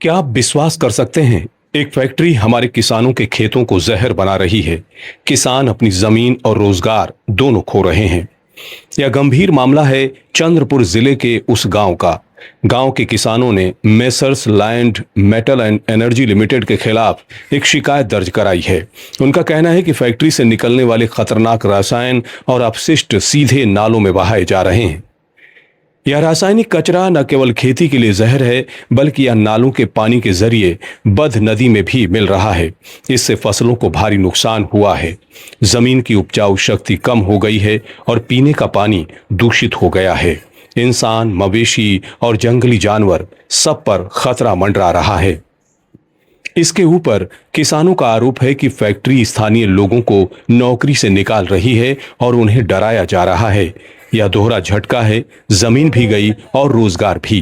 क्या आप विश्वास कर सकते हैं, एक फैक्ट्री हमारे किसानों के खेतों को जहर बना रही है। किसान अपनी जमीन और रोजगार दोनों खो रहे हैं। यह गंभीर मामला है चंद्रपुर जिले के उस गांव का। गांव के किसानों ने messrs Land Metal and Energy Limited के खिलाफ एक शिकायत दर्ज कराई है। उनका कहना है कि फैक्ट्री से निकलने वाले खतरनाक रसायन और अपशिष्ट सीधे नालों में बहाए जा रहे हैं। यह रासायनिक कचरा न केवल खेती के लिए जहर है, बल्कि यह नालों के पानी के जरिए बध नदी में भी मिल रहा है। इससे फसलों को भारी नुकसान हुआ है। जमीन की उपजाऊ शक्ति कम हो गई है और पीने का पानी दूषित हो गया है। इंसान, मवेशी और जंगली जानवर सब पर खतरा मंडरा रहा है। इसके ऊपर किसानों का आरोप है कि फैक्ट्री स्थानीय लोगों को नौकरी से निकाल रही है और उन्हें डराया जा रहा है। यह दोहरा झटका है, जमीन भी गई और रोजगार भी।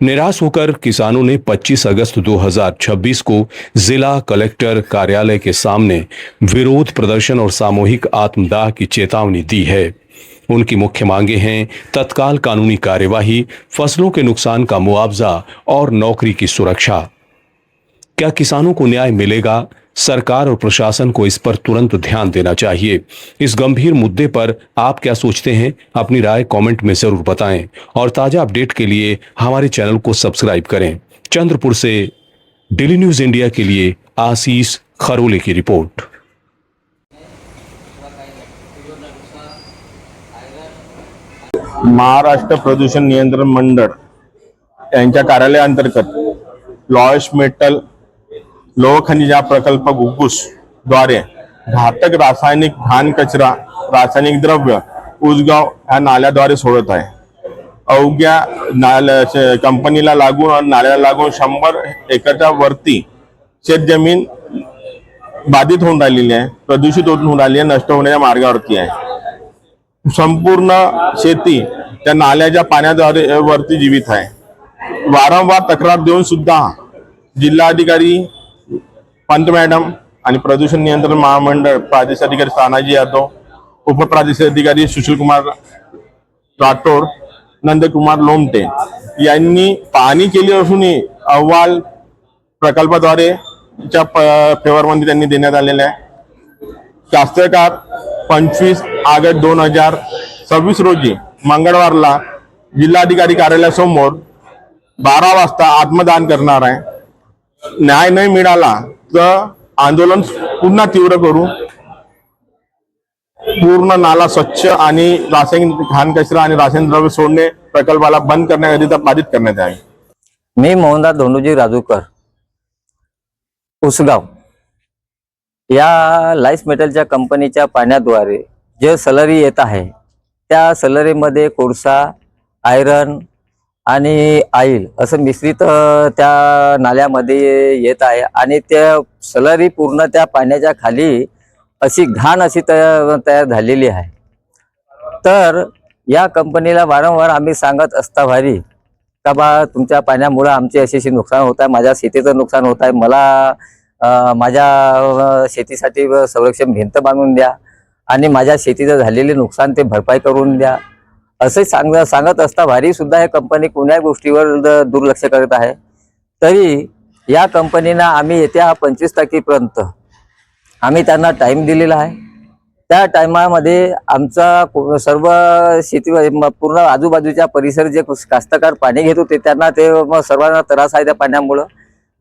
निराश होकर किसानों ने 25 अगस्त 2026 को जिला कलेक्टर कार्यालय के सामने विरोध प्रदर्शन और सामूहिक आत्मदाह की चेतावनी दी है। उनकी मुख्य मांगे हैं तत्काल कानूनी कार्यवाही, फसलों के नुकसान का मुआवजा और नौकरी की सुरक्षा। क्या किसानों को न्याय मिलेगा? सरकार और प्रशासन को इस पर तुरंत ध्यान देना चाहिए। इस गंभीर मुद्दे पर आप क्या सोचते हैं? अपनी राय कमेंट में जरूर बताएं और ताजा अपडेट के लिए हमारे चैनल को सब्सक्राइब करें। चंद्रपुर से डेली न्यूज इंडिया के लिए आशीष खरोले की रिपोर्ट। महाराष्ट्र प्रदूषण नियंत्रण मंडळ यांच्या कार्यालयाअंतर्गत लॉयश मेटल लोह खनिजा प्रकल्प घुग्गुस द्वारे घातक रासायनिक घाण कचरा, रासायनिक द्रव्य उसगाव या नाल्याद्वारे सोडत आहे। अवघ्या नाल्या कंपनीला लागून और नाल्याला लागून 100 एकरच्या वरती शेतजमीन बाधित होऊन राहिलेली आहे, प्रदूषित होऊन राहिली आहे, नष्ट होण्याच्या मार्गावरती आहे। संपूर्ण शेती त्या नाल्याच्या पाण्याद्वारे वरती जीवित आहे। वारंवार तक्रार देऊन सुद्धा जिल्हाधिकारी पंत मॅडम आणि प्रदूषण नियंत्रण महामंडळ प्रादेशिक अधिकारी तानाजी यादव, उपप्रादेशिक अधिकारी सुशील कुमार राठोड, नंदकुमार लोमटे यांनी पाहणी केली असूनही अहवाल प्रकल्पाद्वारे फेवरमध्ये त्यांनी देण्यात आलेला आहे। शास्त्रकार 25 ऑगस्ट 2026 रोजी मंगळवारला जिल्हाधिकारी कार्यालयासमोर 12 वाजता आत्मदान करणार आहे। न्याय नाही मिळाला तर आंदोलन पुन्हा तीव्र करू। पूर्ण नाला स्वच्छ आणि रासायनिक घाण कचरा आणि रासायनिक द्रव्य सोडणे प्रकल्पाला बंद करण्याकरिता बाधित करण्यात आहे। मी मोहनदास धोंडूजी राजूकर, उसगाव या लाईस मेटलच्या कंपनीच्या पाण्याद्वारे जे सलरी येत आहे त्या सलरीमध्ये कोळसा, आयरन आणि ऑइल असं मिश्रित त्या नाल्यामध्ये येत आहे आणि त्या सलरी पूर्ण त्या पाण्याच्या खाली अशी घाण अशी तयार झालेली आहे। तर या कंपनीला वारंवार आम्ही सांगत असता भारी का बा तुमच्या पाण्यामुळे आमचे असे नुकसान होत आहे, माझ्या शेतीचं नुकसान होत आहे, मला माझ्या शेतीसाठी संरक्षण भिंत बांधून द्या आणि माझ्या शेतीचं झालेले नुकसान ते भरपाई करून द्या असे सांगत असता भारी सुद्धा हे कंपनी कोणत्याही गोष्टीवर दुर्लक्ष करत आहे। तरी या कंपनीला आम्ही येत्या 25 तारखेपर्यंत आम्ही त्यांना टाइम दिलेला आहे। त्या टाइमामध्ये आमचा सर्व शेती पूर्ण आजूबाजूच्या परिसर जे कास्तकार पाणी घेत होते त्यांना ते सर्वांना त्रास आहे त्या पाण्यामुळे।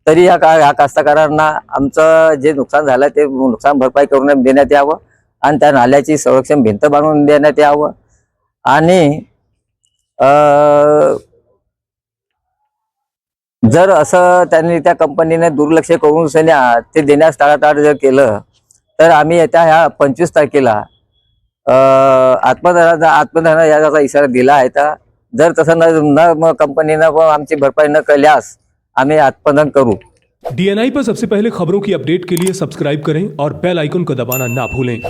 तरी या कास्तकारांना आमचं जे नुकसान झालं ते नुकसान भरपाई करून देण्यात यावं आणि त्या नाल्याची संरक्षण भिंत बांधून देण्यात यावं आणि जर असं त्यांनी त्या कंपनीने दुर्लक्ष करून ते देण्यास टाळाटाळ जर केलं तर आम्ही येत्या ह्या 25 तारखेला आत्मदहन याचा इशारा दिला आहे। तर जर तसं न कंपनीनं आमची भरपाई न केल्यास आम्ही आत्मदहन करू। डीएनआई पर सबसे पहले खबरों की अपडेट के लिए सब्सक्राइब करें और बेल आइकन को दबाना ना भूलें।